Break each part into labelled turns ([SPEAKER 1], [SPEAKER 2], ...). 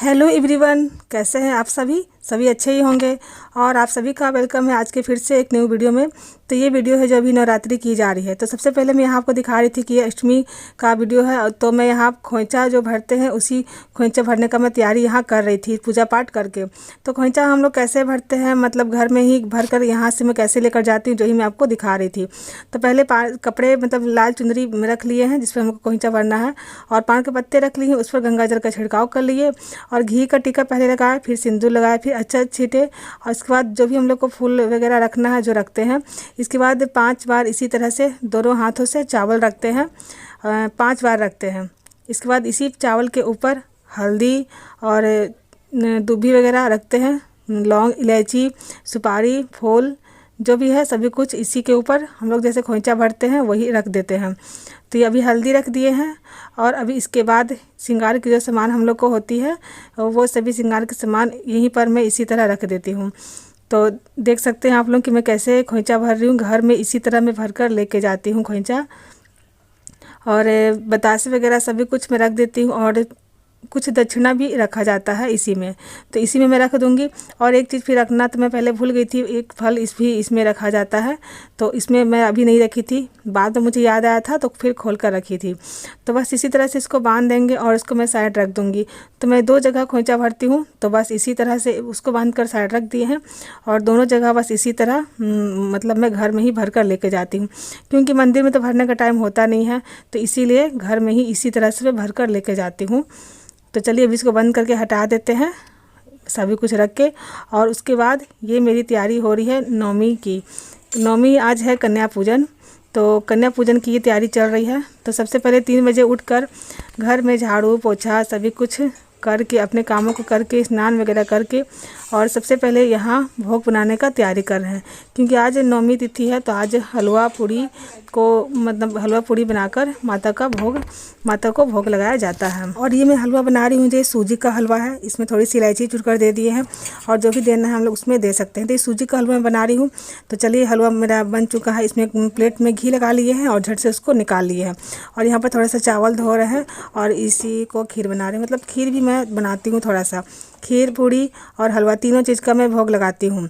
[SPEAKER 1] Hello everyone, कैसे हैं आप सभी? सभी अच्छे ही होंगे। और आप सभी का वेलकम है आज के फिर से एक न्यू वीडियो में। तो ये वीडियो है जो अभी नवरात्रि की जा रही है। तो सबसे पहले मैं यहाँ आपको दिखा रही थी कि ये अष्टमी का वीडियो है। तो मैं यहाँ खोइंचा जो भरते हैं उसी खोइंचा भरने का मैं तैयारी यहाँ कर रही थी पूजा पाठ करके। तो खोइंचा हम लोग कैसे भरते हैं, मतलब घर में ही भर कर यहाँ से मैं कैसे लेकर जाती हूँ, जो ही मैं आपको दिखा रही थी। तो पहले कपड़े मतलब लाल चुनरी में रख लिए हैं जिस पर हमको खोइंचा भरना है, और पान के पत्ते रख लिए, उस पर गंगा जल का छिड़काव कर लिए, और घी का टीका पहले लगाया, फिर सिंदूर लगाया, फिर अच्छा छीटे। और इसके बाद जो भी हम लोग को फूल वगैरह रखना है जो रखते हैं, इसके बाद 5 बार इसी तरह से दोनों हाथों से चावल रखते हैं, 5 बार रखते हैं। इसके बाद इसी चावल के ऊपर हल्दी और दूबी वगैरह रखते हैं, लौंग, इलायची, सुपारी, फूल जो भी है सभी कुछ इसी के ऊपर हम लोग जैसे खोइंचा भरते हैं वही रख देते हैं। तो ये अभी हल्दी रख दिए हैं, और अभी इसके बाद श्रृंगार की जो सामान हम लोग को होती है वो सभी श्रृंगार के सामान यहीं पर मैं इसी तरह रख देती हूँ। तो देख सकते हैं आप लोग कि मैं कैसे खोइंचा भर रही हूँ। घर में इसी तरह मैं भर कर लेके जाती हूँ खोइंचा, और बतासे वगैरह सभी कुछ मैं रख देती हूँ, और कुछ दक्षिणा भी रखा जाता है इसी में, तो इसी में मैं रख दूंगी। और एक चीज़ फिर रखना तो मैं पहले भूल गई थी, एक फल इसमें रखा जाता है, तो इसमें मैं अभी नहीं रखी थी, बाद में मुझे याद आया था तो फिर खोल कर रखी थी। तो बस इसी तरह से इसको बांध देंगे और इसको मैं साइड रख दूँगी। तो मैं 2 जगह खोइंचा भरती हूँ, तो बस इसी तरह से उसको बांध कर साइड रख दिए हैं, और दोनों जगह बस इसी तरह मतलब मैं घर में ही भर कर लेके जाती हूँ, क्योंकि मंदिर में तो भरने का टाइम होता नहीं है, तो इसीलिए घर में ही इसी तरह से मैं भर कर लेके जाती हूँ। तो चलिए अभी इसको बंद करके हटा देते हैं सभी कुछ रख के। और उसके बाद ये मेरी तैयारी हो रही है नवमी की। नवमी आज है कन्या पूजन, तो कन्या पूजन की ये तैयारी चल रही है। तो सबसे पहले 3 बजे उठकर घर में झाड़ू पोछा सभी कुछ करके, अपने कामों को करके, स्नान वगैरह करके, और सबसे पहले यहाँ भोग बनाने का तैयारी कर रहे हैं, क्योंकि आज नवमी तिथि है। तो आज हलवा पूड़ी को मतलब हलवा पूड़ी बनाकर माता को भोग लगाया जाता है। और ये मैं हलवा बना रही हूँ, जो सूजी का हलवा है, इसमें थोड़ी सी इलायची चुन कर दे दिए हैं, और जो भी देना है हम लोग उसमें दे सकते हैं। तो ये सूजी का हलवा मैं बना रही हूँ। तो चलिए हलवा मेरा बन चुका है, इसमें प्लेट में घी लगा लिए हैं और झट से उसको निकाल लिए हैं। और यहाँ पर थोड़ा सा चावल धो रहे हैं, और इसी को खीर बना रहे हैं। मतलब खीर भी मैं बनाती हूँ, थोड़ा सा खीर, पूड़ी और हलवा तीनों चीज़ का मैं भोग लगाती हूँ।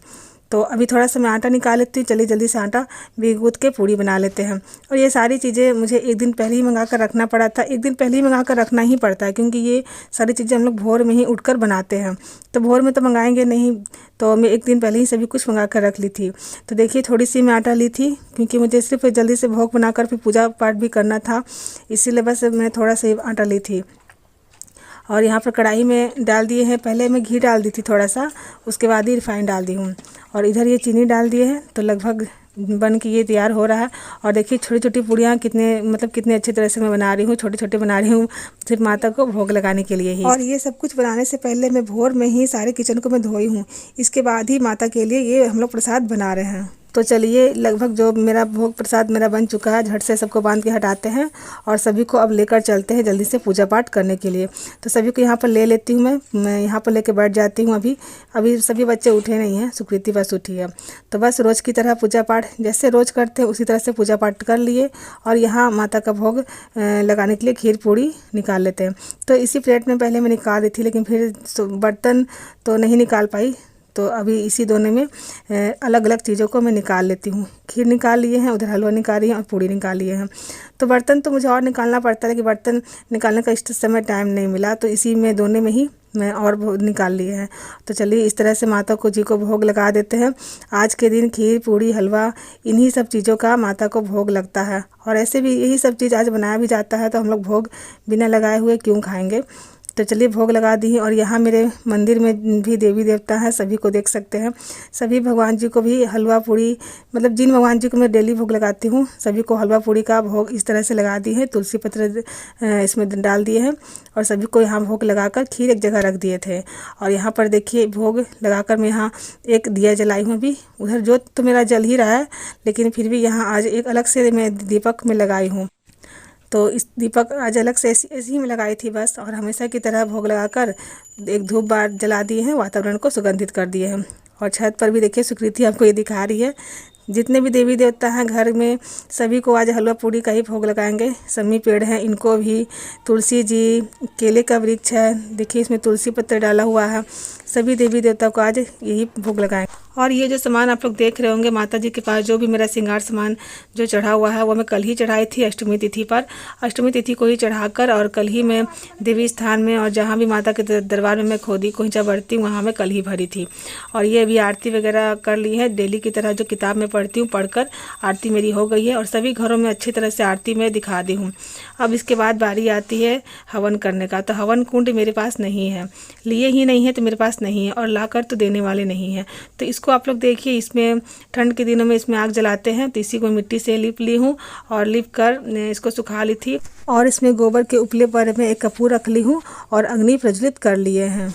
[SPEAKER 1] तो अभी थोड़ा सा मैं आटा निकाल लेती हूँ। चलिए जल्दी से आटा भी गूँथ के पूड़ी बना लेते हैं। और ये सारी चीज़ें मुझे एक दिन पहले ही मंगा कर रखना पड़ा था, एक दिन पहले ही मंगा कर रखना ही पड़ता है, क्योंकि ये सारी चीज़ें हम लोग भोर में ही उठकर बनाते हैं। तो भोर में तो मंगाएंगे नहीं, तो मैं एक दिन पहले ही सभी कुछ मंगा कर रख ली थी। तो देखिए थोड़ी सी मैं आटा ली थी, क्योंकि मुझे सिर्फ जल्दी से भोग बनाकर फिर पूजा पाठ भी करना था, इसीलिए बस मैं थोड़ा सा आटा ली थी। और यहाँ पर कढ़ाई में डाल दिए हैं, पहले मैं घी डाल दी थी थोड़ा सा, उसके बाद ही रिफाइंड डाल दी हूँ। और इधर ये चीनी डाल दिए हैं, तो लगभग बन के ये तैयार हो रहा है। और देखिए छोटी छोटी पूड़ियाँ कितने अच्छे तरह से मैं बना रही हूँ, छोटे छोटे बना रही हूँ, सिर्फ माता को भोग लगाने के लिए ही। और ये सब कुछ बनाने से पहले मैं भोर में ही सारे किचन को मैं धोई हूँ, इसके बाद ही माता के लिए ये हम लोग प्रसाद बना रहे हैं। तो चलिए लगभग जो मेरा भोग प्रसाद मेरा बन चुका है, झट से सबको बांध के हटाते हैं, और सभी को अब लेकर चलते हैं जल्दी से पूजा पाठ करने के लिए। तो सभी को यहाँ पर ले लेती हूँ, मैं यहाँ पर लेके बैठ जाती हूँ। अभी सभी बच्चे उठे नहीं हैं, सुकृति बस उठी है। तो बस रोज़ की तरह पूजा पाठ जैसे रोज़ करते हैं उसी तरह से पूजा पाठ कर लिए, और यहाँ माता का भोग लगाने के लिए खीर पूड़ी निकाल लेते हैं। तो इसी प्लेट में पहले मैं निकाल रही थी, लेकिन फिर बर्तन तो नहीं निकाल पाई, तो अभी इसी दोनों में अलग अलग चीज़ों को मैं निकाल लेती हूँ। खीर निकाल लिए हैं, उधर हलवा निकाल रही हैं, और पूड़ी निकाल लिए हैं। तो बर्तन तो मुझे और निकालना पड़ता है, कि बर्तन निकालने का इस समय टाइम नहीं मिला, तो इसी में दोनों में ही मैं और निकाल लिए हैं। तो चलिए इस तरह से माता को जी को भोग लगा देते हैं। आज के दिन खीर पूड़ी हलवा इन्हीं सब चीज़ों का माता को भोग लगता है, और ऐसे भी यही सब चीज़ आज बनाया भी जाता है, तो हम लोग भोग बिना लगाए हुए क्यों खाएंगे। तो चलिए भोग लगा दी। और यहाँ मेरे मंदिर में भी देवी देवता हैं, सभी को देख सकते हैं। सभी भगवान जी को भी हलवा पूड़ी, मतलब जिन भगवान जी को मैं डेली भोग लगाती हूँ सभी को हलवा पूड़ी का भोग इस तरह से लगा दी है। तुलसी पत्र इसमें डाल दिए हैं, और सभी को यहाँ भोग लगाकर खीर एक जगह रख दिए थे। और यहाँ पर देखिए भोग लगाकर मैं यहाँ एक दिया जलाई हूँ। अभी उधर जोत तो मेरा जल ही रहा है, लेकिन फिर भी यहाँ आज एक अलग से मैं दीपक में लगाई हूँ। तो इस दीपक आज अलग से ऐसी ही में लगाई थी बस, और हमेशा की तरह भोग लगाकर एक धूप बार जला दिए हैं, वातावरण को सुगंधित कर दिए हैं। और छत पर भी देखिए सुकृति आपको ये दिखा रही है, जितने भी देवी देवता हैं घर में सभी को आज हलवा पूड़ी का ही भोग लगाएंगे। समी पेड़ हैं इनको भी, तुलसी जी, केले का वृक्ष है, देखिए इसमें तुलसी पत्र डाला हुआ है। सभी देवी देवता को आज यही भोग लगाएंगे। और ये जो सामान आप लोग देख रहे होंगे माता जी के पास, जो भी मेरा श्रृंगार सामान जो चढ़ा हुआ है वो मैं कल ही चढ़ाई थी अष्टमी तिथि पर। अष्टमी तिथि को ही चढ़ाकर और कल ही मैं देवी स्थान में और जहाँ भी माता के दरबार में मैं खोदी खोइंचा भरती हूँ वहाँ मैं कल ही भरी थी। और ये अभी आरती वगैरह कर ली है, डेली की तरह जो किताब में पढ़ती हूँ पढ़कर आरती मेरी हो गई है और सभी घरों में अच्छी तरह से आरती मैं दिखा दी हूँ। अब इसके बाद बारी आती है हवन करने का। तो हवन कुंड मेरे पास नहीं है, लिए ही नहीं है तो मेरे पास नहीं है और लाकर तो देने वाले नहीं है। तो इसको आप लोग देखिए, इसमें ठंड के दिनों में इसमें आग जलाते हैं तो इसी को मिट्टी से लिप ली हूँ और लिप कर इसको सुखा ली थी। और इसमें गोबर के उपले पर मैं एक कपूर रख ली हूँ और अग्नि प्रज्वलित कर लिए हैं।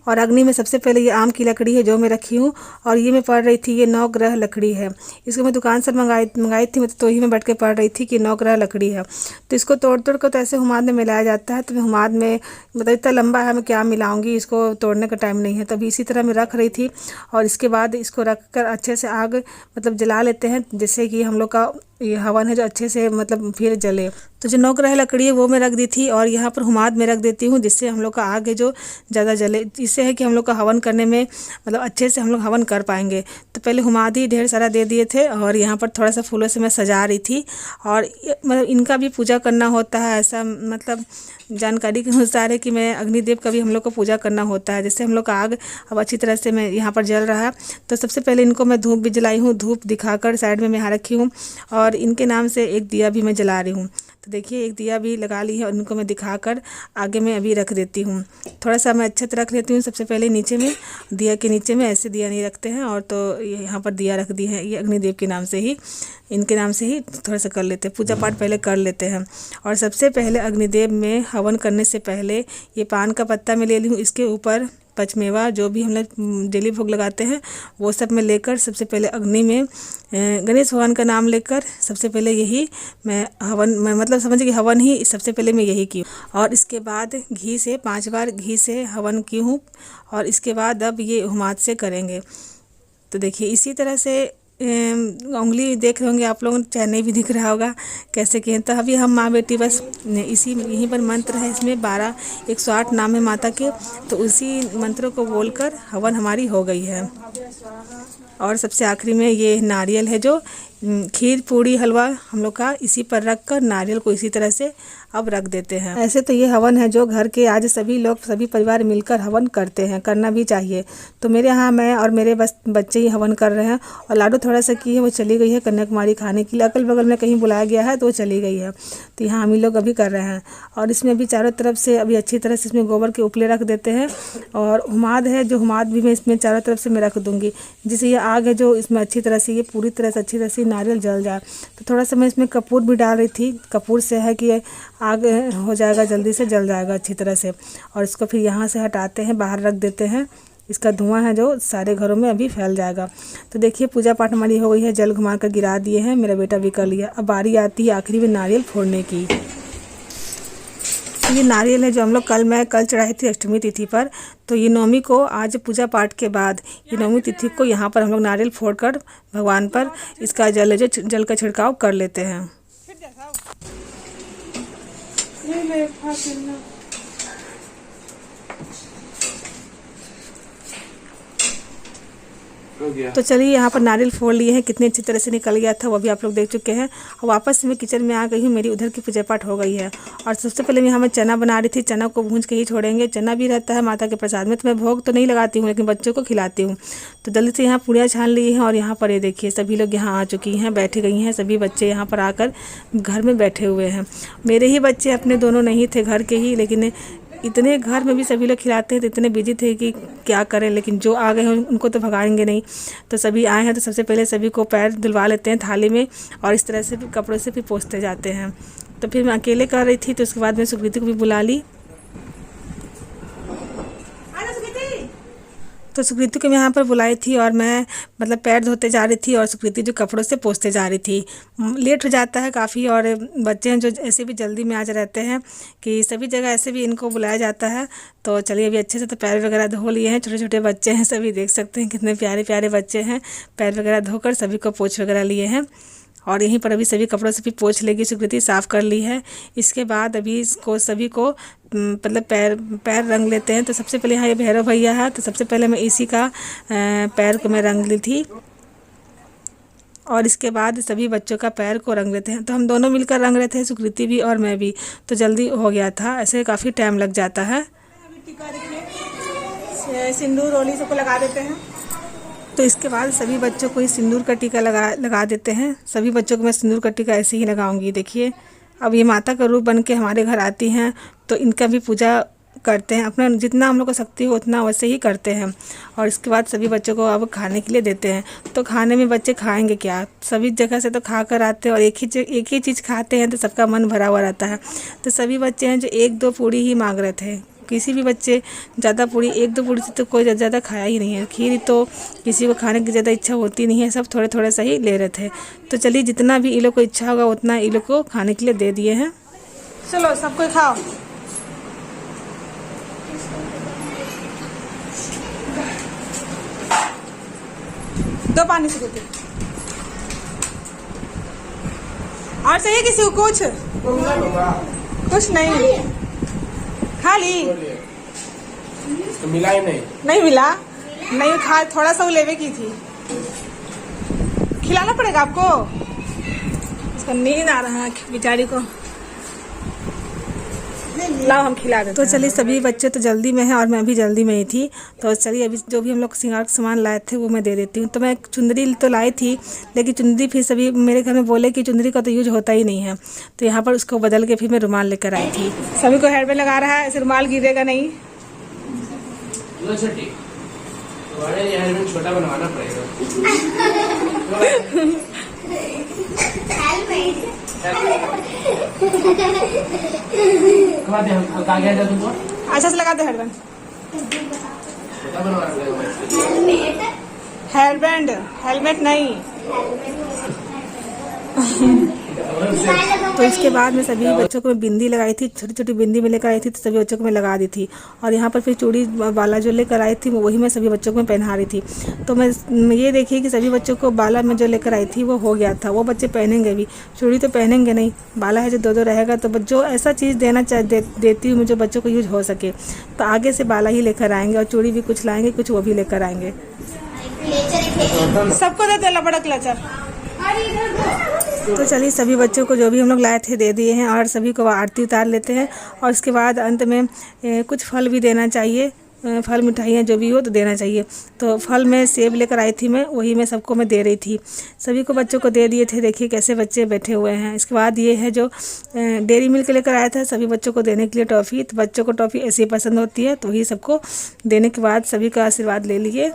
[SPEAKER 1] और अग्नि में सबसे पहले ये आम की लकड़ी है जो मैं रखी हूँ और ये मैं पढ़ रही थी, ये 9 ग्रह लकड़ी है। इसको मैं दुकान से मंगाई थी, तो ही मैं बैठ के पढ़ रही थी कि 9 ग्रह लकड़ी है। तो इसको तोड़ कर तो ऐसे हुमाद में मिलाया जाता है। तो मैं हुमाद में मतलब इतना लंबा है, मैं क्या मिलाऊंगी, इसको तोड़ने का टाइम नहीं है। तभी इसी तरह मैं रख रही थी और इसके बाद इसको रख कर अच्छे से आग मतलब जला लेते हैं, जिससे कि हम लोग का ये हवन है जो अच्छे से मतलब फिर जले। तो जो 9 ग्रह लकड़ी है वो मैं रख दी थी और यहाँ पर हुमाद में रख देती हूँ, जिससे हम लोग का आग है जो ज़्यादा जले। इससे है कि हम लोग का हवन करने में मतलब अच्छे से हम लोग हवन कर पाएंगे। तो पहले हुमाद ही ढेर सारा दे दिए थे और यहाँ पर थोड़ा सा फूलों से मैं सजा रही थी। और मतलब इनका भी पूजा करना होता है, ऐसा मतलब जानकारी के अनुसार है कि मैं अग्निदेव का भी हम लोग को पूजा करना होता है। जैसे हम लोग का आग अब अच्छी तरह से मैं यहाँ पर जल रहा है, तो सबसे पहले इनको मैं धूप भी जलाई हूँ। धूप दिखाकर साइड में मैं यहाँ रखी हूँ और इनके नाम से एक दिया भी मैं जला रही हूँ। तो देखिए एक दिया भी लगा ली है और इनको मैं दिखाकर आगे में अभी रख देती हूँ। थोड़ा सा मैं अच्छे से रख लेती हूँ। सबसे पहले नीचे में दिया के नीचे में ऐसे दिया नहीं रखते हैं, और तो यहाँ पर दिया रख दी है, ये अग्निदेव के नाम से ही, इनके नाम से ही थोड़ा सा कर लेते हैं, पूजा पाठ पहले कर लेते हैं। और सबसे पहले अग्निदेव में हवन करने से पहले ये पान का पत्ता मैं ले ली हूँ, इसके ऊपर पचमेवा जो भी हम लोग डेली भोग लगाते हैं वो सब मैं लेकर सबसे पहले अग्नि में गणेश भगवान का नाम लेकर सबसे पहले यही मैं हवन, मैं मतलब समझिए कि हवन ही सबसे पहले मैं यही की। और इसके बाद घी से 5 बार घी से हवन की हूँ और इसके बाद अब ये हुमाद से करेंगे। तो देखिए इसी तरह से उंगली देख रहे होंगे आप लोग, चाहे नहीं भी दिख रहा होगा कैसे किए। तो अभी हम माँ बेटी बस इसी यहीं पर मंत्र है, इसमें 108 नाम है माता के, तो उसी मंत्रों को बोलकर हवन हमारी हो गई है। और सबसे आखिरी में ये नारियल है जो खीर पूड़ी हलवा हम लोग का इसी पर रख कर नारियल को इसी तरह से अब रख देते हैं। ऐसे तो ये हवन है जो घर के आज सभी लोग सभी परिवार मिलकर हवन करते हैं, करना भी चाहिए। तो मेरे यहाँ मैं और मेरे बस बच्चे ही हवन कर रहे हैं और लाडू थोड़ा सा की है वो चली गई है कन्याकुमारी खाने के लिए, अगल बगल में कहीं बुलाया गया है तो वो चली गई है। तो यहाँ हम ही लोग अभी कर रहे हैं और इसमें अभी चारों तरफ से अभी अच्छी तरह से इसमें गोबर के उपले रख देते हैं। और हुमाद है जो हुमाद भी मैं इसमें चारों तरफ से मैं रख दूँगी, जिससे ये आग है जो इसमें अच्छी तरह से ये पूरी तरह से अच्छी तरह से नारियल जल जाए। तो थोड़ा सा मैं इसमें कपूर भी डाल रही थी, कपूर से है कि आग हो जाएगा, जल्दी से जल जाएगा अच्छी तरह से। और इसको फिर यहाँ से हटाते हैं, बाहर रख देते हैं, इसका धुआं है जो सारे घरों में अभी फैल जाएगा। तो देखिए पूजा पाठ हमारी हो गई है, जल घुमा कर गिरा दिए हैं, मेरा बेटा भी कर लिया। अब बारी आती है आखिरी में नारियल फोड़ने की। ये नारियल है जो हम लोग कल चढ़ाई थी अष्टमी तिथि पर। तो ये नवमी को आज पूजा पाठ के बाद ये नवमी तिथि को यहाँ पर हम लोग नारियल फोड़कर भगवान पर इसका जल जो जल का छिड़काव कर लेते हैं। तो चलिए यहाँ पर नारियल फोड़ लिए हैं, कितनी अच्छी तरह से निकल गया था वो भी आप लोग देख चुके हैं। और वापस मैं किचन में आ गई हूँ, मेरी उधर की पूजा पाठ हो गई है। और सबसे पहले मैं यहाँ चना बना रही थी, चना को भूंज के ही छोड़ेंगे। चना भी रहता है माता के प्रसाद में, तो मैं भोग तो नहीं लगाती हूँ लेकिन बच्चों को खिलाती हूँ। तो जल्दी से यहाँ पूड़ियाँ छान ली हैं और यहाँ पर ये देखिए सभी लोग यहाँ आ चुकी हैं, बैठी गई हैं, सभी बच्चे यहाँ पर आकर घर में बैठे हुए हैं। मेरे ही बच्चे अपने दोनों नहीं थे घर के ही, लेकिन इतने घर में भी सभी लोग खिलाते हैं तो इतने बिजी थे कि क्या करें, लेकिन जो आ गए हैं उनको तो भगाएंगे नहीं। तो सभी आए हैं तो सबसे पहले सभी को पैर धुलवा लेते हैं थाली में और इस तरह से भी कपड़ों से भी पोंछते जाते हैं। तो फिर मैं अकेले कर रही थी, तो उसके बाद मैं सुकृति को भी बुला ली। तो सुकृति को मैं यहाँ पर बुलाई थी और मैं मतलब पैर धोते जा रही थी और सुकृति जो कपड़ों से पोंछते जा रही थी। लेट हो जाता है काफ़ी और बच्चे हैं जो ऐसे भी जल्दी में आज रहते हैं कि सभी जगह ऐसे भी इनको बुलाया जाता है। तो चलिए अभी अच्छे से तो पैर वगैरह धो लिए हैं। छोटे छोटे बच्चे हैं, सभी देख सकते हैं कितने प्यारे प्यारे बच्चे हैं। पैर वगैरह धोकर सभी को पोंछ वगैरह लिए हैं और यहीं पर अभी सभी कपड़ों से भी पोंछ लेगी। सुकृति साफ़ कर ली है। इसके बाद अभी इसको सभी को मतलब पैर रंग लेते हैं। तो सबसे पहले यहाँ ये भैरव भैया है, तो सबसे पहले मैं इसी का पैर को मैं रंग ली थी और इसके बाद सभी बच्चों का पैर को रंग लेते हैं। तो हम दोनों मिलकर रंग रहे थे, सुकृति भी और मैं भी, तो जल्दी हो गया था। ऐसे काफ़ी टाइम लग जाता है। सिंदूर रोली सबको लगा देते हैं। तो इसके बाद सभी बच्चों को इस सिंदूर का टीका लगा देते हैं। सभी बच्चों को मैं सिंदूर का टीका ऐसे ही लगाऊंगी। देखिए अब ये माता का रूप बन के हमारे घर आती हैं तो इनका भी पूजा करते हैं। अपना जितना हम लोग को शक्ति हो उतना वैसे ही करते हैं। और इसके बाद सभी बच्चों को अब खाने के लिए देते हैं। तो खाने में बच्चे खाएंगे क्या, सभी जगह से तो खा कर आते हैं और एक ही चीज़ खाते हैं तो सबका मन भरा हुआ रहता है। तो सभी बच्चे हैं जो 1-2 पूड़ी ही मांग रहे थे। किसी भी बच्चे ज़्यादा पूड़ी 1-2 पूड़ी से तो कोई ज़्यादा खाया ही नहीं है। खीर तो किसी को खाने की ज़्यादा इच्छा होती नहीं है, सब थोड़े थोड़े सा ही ले रहे थे। तो चलिए जितना भी इन लोग को इच्छा होगा उतना इन लोग को खाने के लिए दे दिए हैं। चलो सब कोई खाओ। दो पानी से देते और चाहिए किसी को कुछ नहीं खा ली
[SPEAKER 2] तो मिला ही
[SPEAKER 1] नहीं मिला नहीं खा, थोड़ा सा वो लेवे की थी। खिलाना पड़ेगा आपको। इसका नींद आ रहा है बेचारी को, लाओ हम खिला देते। तो चलिए सभी बच्चे तो जल्दी में हैं और मैं भी जल्दी में ही थी। तो चलिए अभी जो भी हम लोग श्रृंगार का सामान लाए थे वो मैं दे देती हूँ। तो मैं चुंदरी तो लाई थी, लेकिन चुंदरी फिर सभी मेरे घर में बोले कि चुंदरी का तो यूज होता ही नहीं है। तो यहाँ पर उसको बदल के फिर मैं रुमाल लेकर आई थी। सभी को हेड में लगा रहा है, ऐसे रुमाल गिरेगा नहीं।
[SPEAKER 2] छोटा बनवाना पड़ेगा।
[SPEAKER 1] अच्छा से लगा दे हेडबैंड। हेडबैंड हेलमेट नहीं। तो इसके बाद में सभी बच्चों को मैं बिंदी लगाई थी, छोटी छोटी बिंदी में लेकर आई थी, तो सभी बच्चों को मैं लगा दी थी। और यहाँ पर फिर चूड़ी बाला जो लेकर आई थी वही मैं सभी बच्चों को मैं पहना रही थी। तो मैं ये देखिए कि सभी बच्चों को बाला में जो लेकर आई थी वो हो गया था। वो बच्चे पहनेंगे भी, चूड़ी तो पहनेंगे नहीं। बाला है जो 2-2 रहेगा। तो जो ऐसा चीज़ देती हूँ जो बच्चों को यूज हो सके, तो आगे से बाला ही लेकर आएंगे और चूड़ी भी कुछ लाएंगे, कुछ वो भी लेकर आएंगे। सबको देते लबड़ा क्लचर। तो चलिए सभी बच्चों को जो भी हम लोग लाए थे दे दिए हैं और सभी को आरती उतार लेते हैं। और इसके बाद अंत में कुछ फल भी देना चाहिए, फल मिठाइयाँ जो भी हो तो देना चाहिए। तो फल में सेब लेकर आई थी मैं, वही मैं सबको मैं दे रही थी। सभी को बच्चों को दे दिए थे। देखिए कैसे बच्चे बैठे हुए हैं। इसके बाद ये है जो डेयरी मिल्क लेकर आया था सभी बच्चों को देने के लिए टॉफ़ी। तो बच्चों को टॉफ़ी ऐसी पसंद होती है, तो वही सबको देने के बाद सभी का आशीर्वाद ले लिए।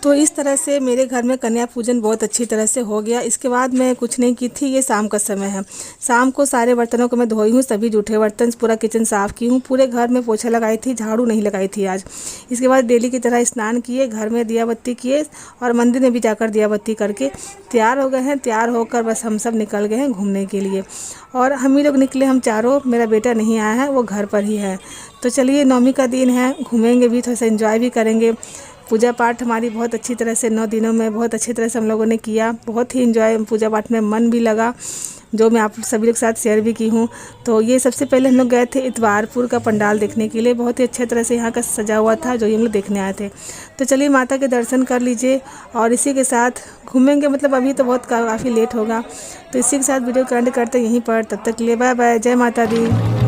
[SPEAKER 1] तो इस तरह से मेरे घर में कन्या पूजन बहुत अच्छी तरह से हो गया। इसके बाद मैं कुछ नहीं की थी, ये शाम का समय है। शाम को सारे बर्तनों को मैं धोई हूँ, सभी जूठे बर्तन, पूरा किचन साफ़ की हूँ, पूरे घर में पोछा लगाई थी, झाड़ू नहीं लगाई थी आज। इसके बाद डेली की तरह स्नान किए, घर में दिया बत्ती किए और मंदिर में भी जाकर दिया बत्ती करके तैयार हो गए हैं। तैयार होकर बस हम सब निकल गए हैं घूमने के लिए। और हम ही लोग निकले, हम चारों। मेरा बेटा नहीं आया है, वो घर पर ही है। तो चलिए नवमी का दिन है, घूमेंगे भी, थोड़ा सा एंजॉय भी करेंगे। पूजा पाठ हमारी बहुत अच्छी तरह से 9 दिनों में बहुत अच्छी तरह से हम लोगों ने किया। बहुत ही एंजॉय पूजा पाठ में मन भी लगा, जो मैं आप सभी लोग के साथ शेयर भी की हूँ। तो ये सबसे पहले हम लोग गए थे इतवारपुर का पंडाल देखने के लिए। बहुत ही अच्छे तरह से यहाँ का सजा हुआ था, जो हम लोग देखने आए थे। तो चलिए माता के दर्शन कर लीजिए और इसी के साथ घूमेंगे। मतलब अभी तो बहुत काफ़ी लेट होगा। तो इसी के साथ वीडियो को एंड करते यहीं पर। तब तक के लिए बाय बाय, जय माता दी।